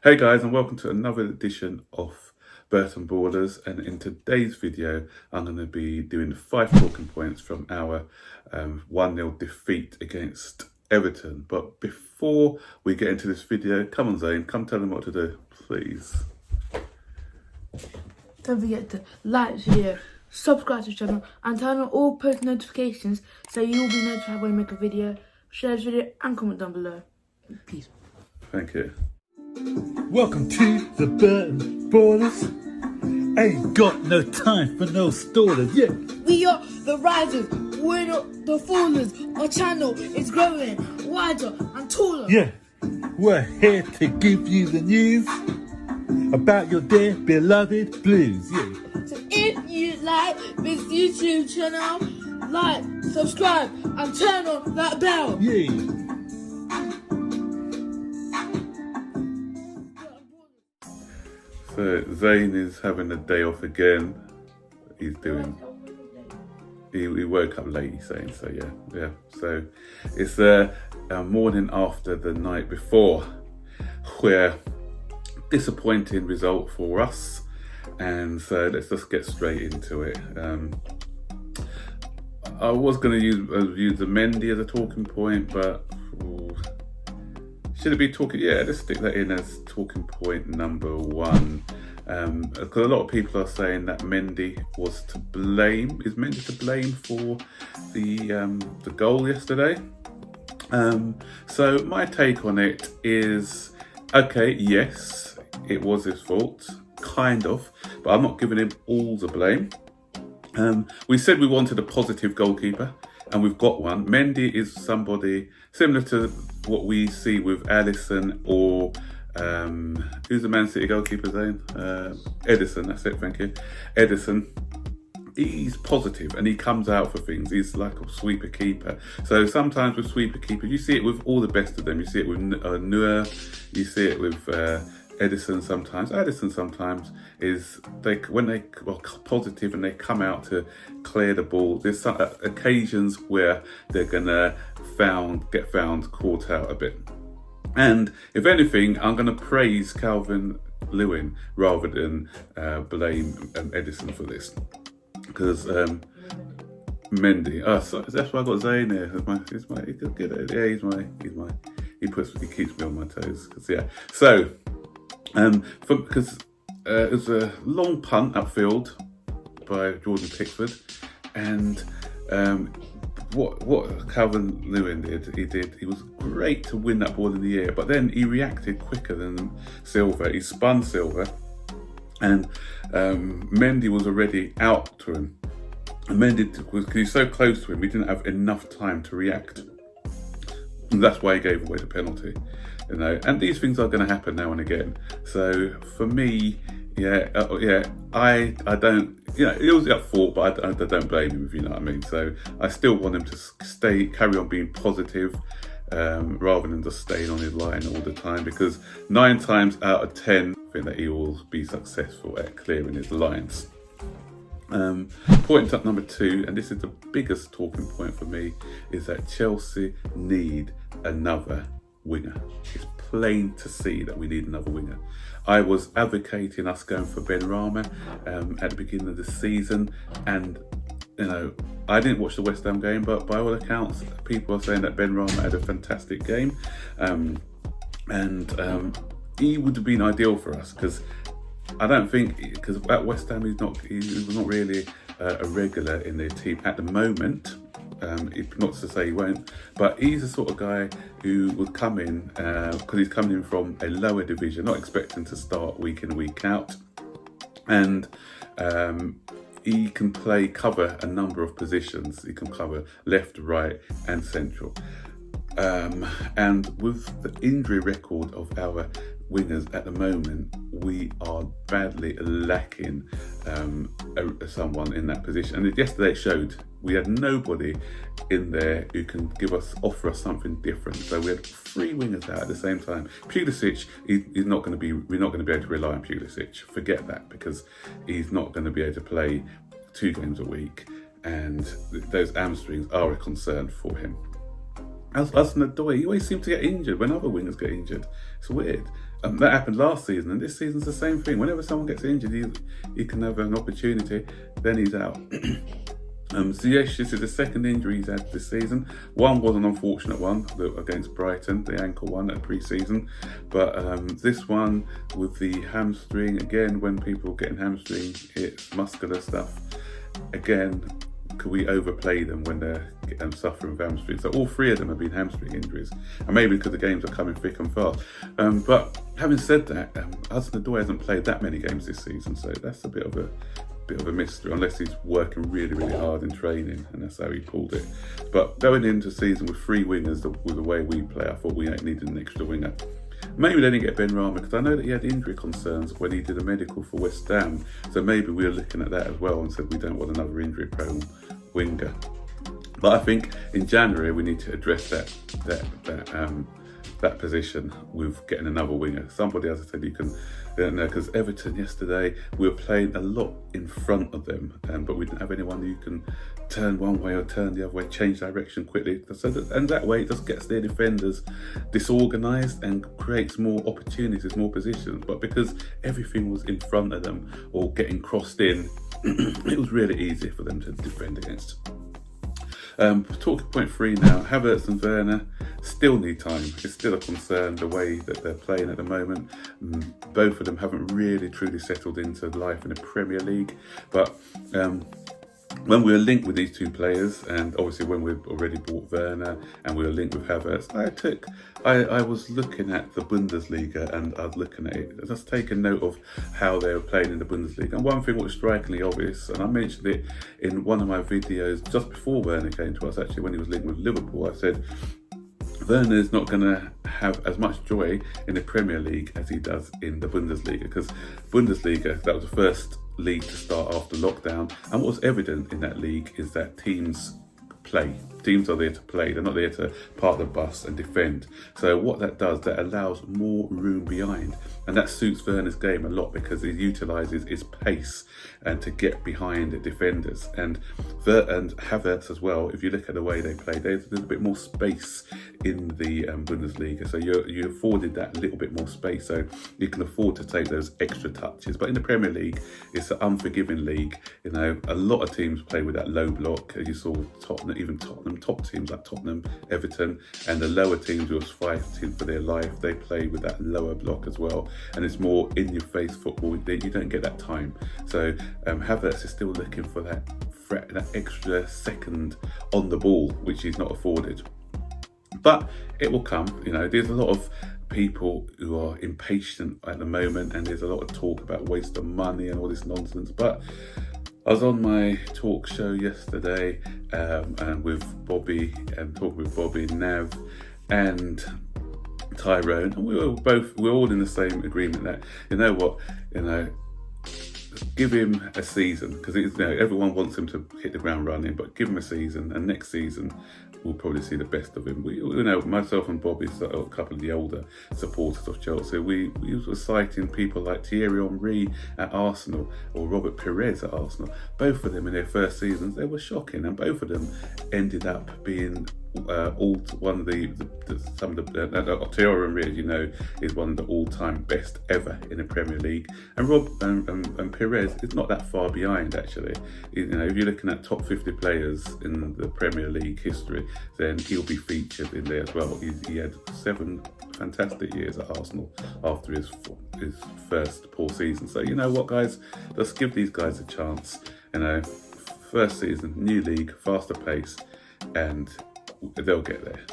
Hey guys, and welcome to another edition of Burton Borders. And in today's video, I'm going to be doing the 5 talking points from our 1-0 defeat against Everton. But before we get into this video, come on Zane, come tell them what to do, please. Don't forget to like this video, subscribe to the channel, and turn on all post notifications so you'll be notified when we make a video. Share this video and comment down below. Peace. Thank you. Welcome to the Burton Borders. Ain't got no time for no stallers, yeah. We are the risers, we're not the fallers. Our channel is growing wider and taller. Yeah, we're here to give you the news about your dear beloved Blues, yeah. So if you like this YouTube channel, like, subscribe, and turn on that bell. Yeah. So Zane is having a day off again. He woke up late, he's saying, so yeah. So it's a morning after the night before, where disappointing result for us. And so let's just get straight into it. I was going to use the Mendy as a talking point, but should it be talking? Yeah, let's stick that in as talking point number 1. Because a lot of people are saying that Mendy was to blame. Is Mendy to blame for the goal yesterday? So my take on it is, okay, yes, it was his fault, kind of, but I'm not giving him all the blame. We said we wanted a positive goalkeeper, and we've got one. Mendy is somebody similar to what we see with Alisson or who's the Man City goalkeeper's name? Edison, that's it, thank you. Edison. He's positive and he comes out for things. He's like a sweeper keeper. So sometimes with sweeper keepers, you see it with all the best of them. You see it with Neuer, you see it with Edison sometimes. Edison sometimes is when they are positive and they come out to clear the ball. There's some occasions where they're gonna get found caught out a bit. And if anything, I'm gonna praise Calvin Lewin rather than blame Edison for this, because Mendy. So that's why I got Zane here. He's good at it. Yeah, he keeps me on my toes. So. Because it was a long punt upfield by Jordan Pickford, and what Calvin Lewin did, he was great to win that ball in the air, but then he reacted quicker than Silva. He spun Silva, and Mendy was already out to him. And Mendy, because he's so close to him, he didn't have enough time to react. And that's why he gave away the penalty. And these things are going to happen now and again. So for me, I don't, it was at fault, but I don't blame him, if you know what I mean. So I still want him to carry on being positive, rather than just staying on his line all the time, because 9 times out of 10, I think that he will be successful at clearing his lines. Point up number 2, and this is the biggest talking point for me, is that Chelsea need another winger. It's plain to see that we need another winger. I was advocating us going for Ben Rama at the beginning of the season, and I didn't watch the West Ham game, but by all accounts, people are saying that Ben Rama had a fantastic game, and he would have been ideal for us, because I don't think, because at West Ham he was not really a regular in their team at the moment. Not to say he won't, but he's the sort of guy who would come in, because he's coming in from a lower division, not expecting to start week in, week out, and he can cover a number of positions. He can cover left, right, and central. And with the injury record of our wingers at the moment, we are badly lacking someone in that position. And yesterday it showed. We had nobody in there who can offer us something different. So we had 3 wingers out at the same time. Pulisic, we're not going to be able to rely on Pulisic. Forget that, because he's not going to be able to play 2 games a week, and those hamstrings are a concern for him. As Nadoy, he always seems to get injured when other wingers get injured. It's weird. that happened last season, and this season's the same thing. Whenever someone gets injured, he can have an opportunity, then he's out. Ziyech, this is the second injury he's had this season. One was an unfortunate one against Brighton, the ankle one at pre-season. But this one with the hamstring, again, when people are getting hamstring, it's muscular stuff. Again, could we overplay them when they're suffering from hamstrings? So all three of them have been hamstring injuries, and maybe because the games are coming thick and fast. But having said that, Hudson-Odoi hasn't played that many games this season, so that's a bit of a mystery, unless he's working really, really hard in training, and that's how he pulled it. But going into the season with three wingers, with the way we play, I thought we needed an extra winger. Maybe they didn't get Ben Rama, because I know that he had injury concerns when he did a medical for West Ham. So maybe we were looking at that as well and said we don't want another injury-prone winger. But I think in January we need to address that position with getting another winger. Somebody, as I said, you can, because Everton yesterday, we were playing a lot in front of them, but we didn't have anyone who can turn one way or turn the other way, change direction quickly. And that way it just gets their defenders disorganised and creates more opportunities, more positions. But because everything was in front of them or getting crossed in, it was really easy for them to defend against. Talking point 3 now, Havertz and Werner still need time. It's still a concern the way that they're playing at the moment. Both of them haven't really truly settled into life in the Premier League. But when we were linked with these two players, and obviously when we've already bought Werner and we were linked with Havertz, I was looking at the Bundesliga, and I was looking at it, just taking note of how they were playing in the Bundesliga. And one thing was strikingly obvious, and I mentioned it in one of my videos just before Werner came to us, actually when he was linked with Liverpool. I said, Werner is not going to have as much joy in the Premier League as he does in the Bundesliga, because Bundesliga, that was the first league to start after lockdown, and what was evident in that league is that teams play. Teams are there to play, they're not there to park the bus and defend. So what that does, that allows more room behind, and that suits Werner's game a lot because he utilises his pace and to get behind the defenders. And Havertz as well, if you look at the way they play, there's a little bit more space in the Bundesliga, so you afforded that little bit more space, so you can afford to take those extra touches. But in the Premier League, it's an unforgiving league. You know, a lot of teams play with that low block. You saw Tottenham, even Tottenham, top teams like Tottenham, Everton, and the lower teams who are fighting for their life, they play with that lower block as well, and it's more in-your-face football. You don't get that time. So Havertz is still looking for that extra second on the ball, which he's not afforded. But it will come. You know, there's a lot of people who are impatient at the moment, and there's a lot of talk about waste of money and all this nonsense. But I was on my talk show yesterday and with Bobby, and talking with Bobby, Nav, and Tyrone, and we're all in the same agreement that, you know what, give him a season, because everyone wants him to hit the ground running, but give him a season, and next season we'll probably see the best of him. Myself and Bobby, a couple of the older supporters of Chelsea, we were citing people like Thierry Henry at Arsenal or Robert Pires at Arsenal. Both of them in their first seasons, they were shocking, and both of them ended up being one of the Thierry Henry, as you know, is one of the all-time best ever in the Premier League, and and Pires is not that far behind actually. If you're looking at top 50 players in the Premier League history, then he'll be featured in there as well. He had 7 fantastic years at Arsenal after his first poor season. So you know what, guys, let's give these guys a chance. First season, new league, faster pace, and they'll get there.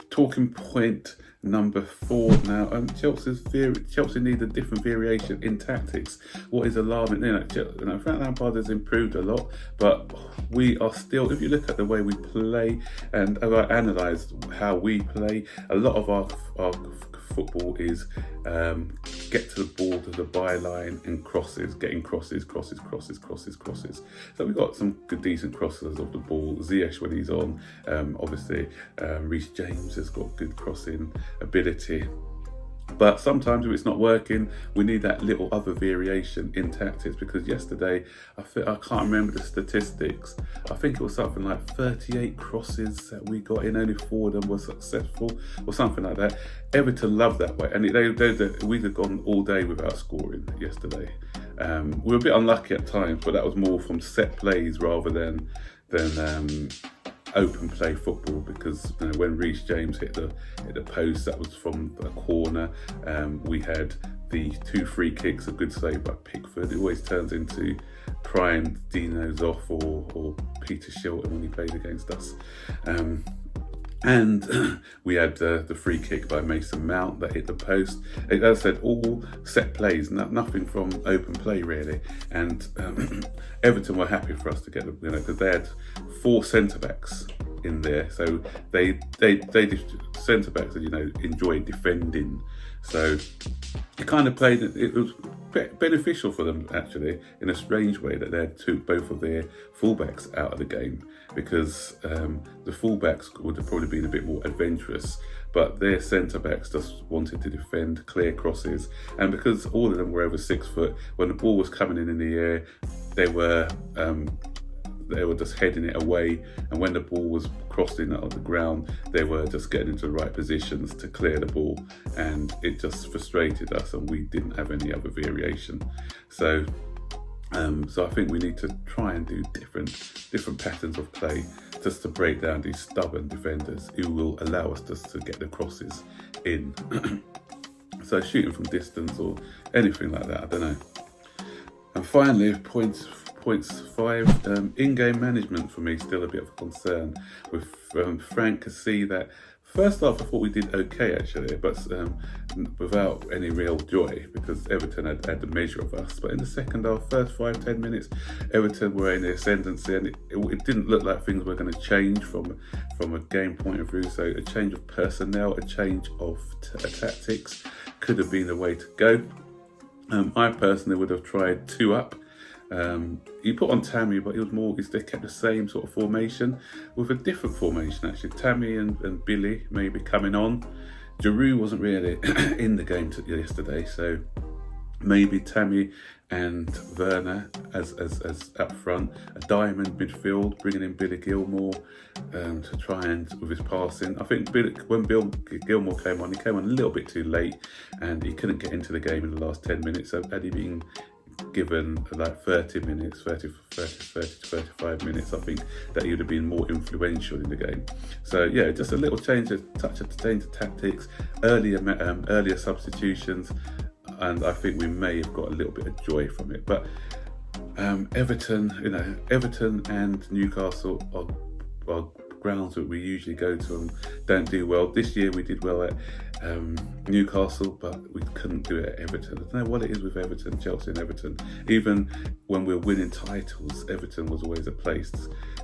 Talking point number 4 now. Chelsea need a different variation in tactics. What is alarming, Frank Lampard has improved a lot, but we are still, if you look at the way we play and I analyse how we play, a lot of our football is get to the ball, to the byline, and getting crosses. So we've got some good decent crosses of the ball. Ziyech when he's on, obviously Reece James has got good crossing ability. But sometimes if it's not working, we need that little other variation in tactics, because yesterday, I can't remember the statistics. I think it was something like 38 crosses that we got in, only 4 of them were successful or something like that. Everton love that way, and we'd have gone all day without scoring yesterday. We were a bit unlucky at times, but that was more from set plays rather than open play football, because when Reece James hit the post, that was from a corner. We had the 2 free kicks, a good save by Pickford. It always turns into crying Dino's off or Peter Shilton when he played against us. And we had the free kick by Mason Mount that hit the post. As I said, all set plays, nothing from open play really. And Everton were happy for us to get them, because they had 4 centre backs in there, so they centre backs that enjoy defending. So it kind of played. It was beneficial for them actually, in a strange way, that they had both of their fullbacks out of the game, because the fullbacks would have probably been a bit more adventurous, but their centre backs just wanted to defend, clear crosses, and because all of them were over 6 foot, when the ball was coming in the air, they were just heading it away, and when the ball was crossing out of the ground, they were just getting into the right positions to clear the ball, and it just frustrated us, and we didn't have any other variation. So I think we need to try and do different patterns of play, just to break down these stubborn defenders who will allow us just to get the crosses in. So shooting from distance or anything like that, I don't know. And finally, points 5, in-game management for me is still a bit of a concern. With Frank could see that first half I thought we did okay actually, but without any real joy, because Everton had the measure of us. But in the second half, first 5-10 minutes, Everton were in the ascendancy, and it didn't look like things were going to change from a game point of view. So a change of personnel, a change of tactics could have been the way to go. I personally would have tried 2 up. He put on Tammy, but they kept the same sort of formation with a different formation actually. Tammy and Billy maybe coming on. Giroud wasn't really in the game yesterday, so maybe Tammy and Werner as up front, a diamond midfield, bringing in Billy Gilmore to try and with his passing. I think when Bill Gilmore came on, he came on a little bit too late, and he couldn't get into the game in the last 10 minutes. So had he been given like 30 to 35 minutes, I think that he would have been more influential in the game. So yeah, just a little change of tactics, earlier substitutions, and I think we may have got a little bit of joy from it. But Everton and Newcastle are grounds that we usually go to and don't do well. This year we did well at Newcastle, but we couldn't do it at Everton. I don't know what it is with Everton, Chelsea and Everton. Even when we're winning titles, Everton was always a place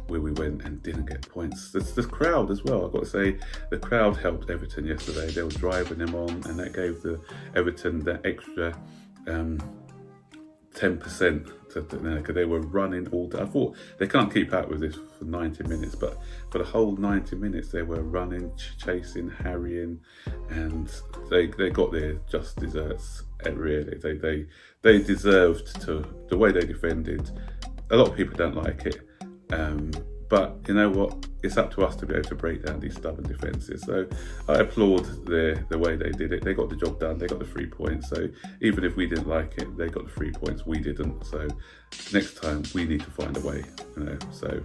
where we went and didn't get points. The crowd as well, I've got to say, the crowd helped Everton yesterday. They were driving them on, and that gave the Everton that extra 10%, because they were running all day. I thought they can't keep up with this for 90 minutes, but for the whole 90 minutes they were running, chasing, harrying, and they got their just desserts. Really, they deserved to. The way they defended, a lot of people don't like it, but you know what? It's up to us to be able to break down these stubborn defences. So I applaud the way they did it. They got the job done. They got the 3 points. So even if we didn't like it, they got the 3 points. We didn't. So next time we need to find a way. So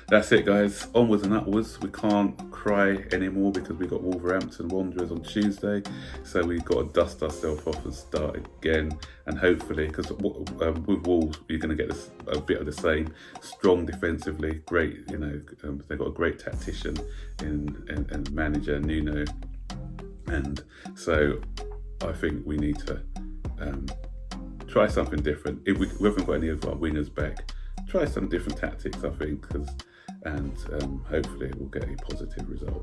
that's it, guys. Onwards and upwards. We can't cry anymore because we got Wolverhampton Wanderers on Tuesday. So we've got to dust ourselves off and start again. And hopefully, because with Wolves, you're going to get a bit of the same. Strong defensively, great. They've got a great tactician in manager Nuno, and so I think we need to try something different. If we haven't got any of our wingers back, try some different tactics. I think, and hopefully we'll get a positive result.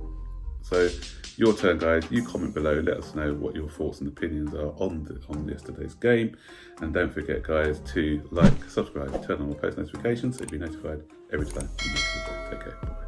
So your turn, guys. You comment below. Let us know what your thoughts and opinions are on yesterday's game. And don't forget, guys, to like, subscribe, turn on all post notifications so you'll be notified every time we make a video. Take care. Bye.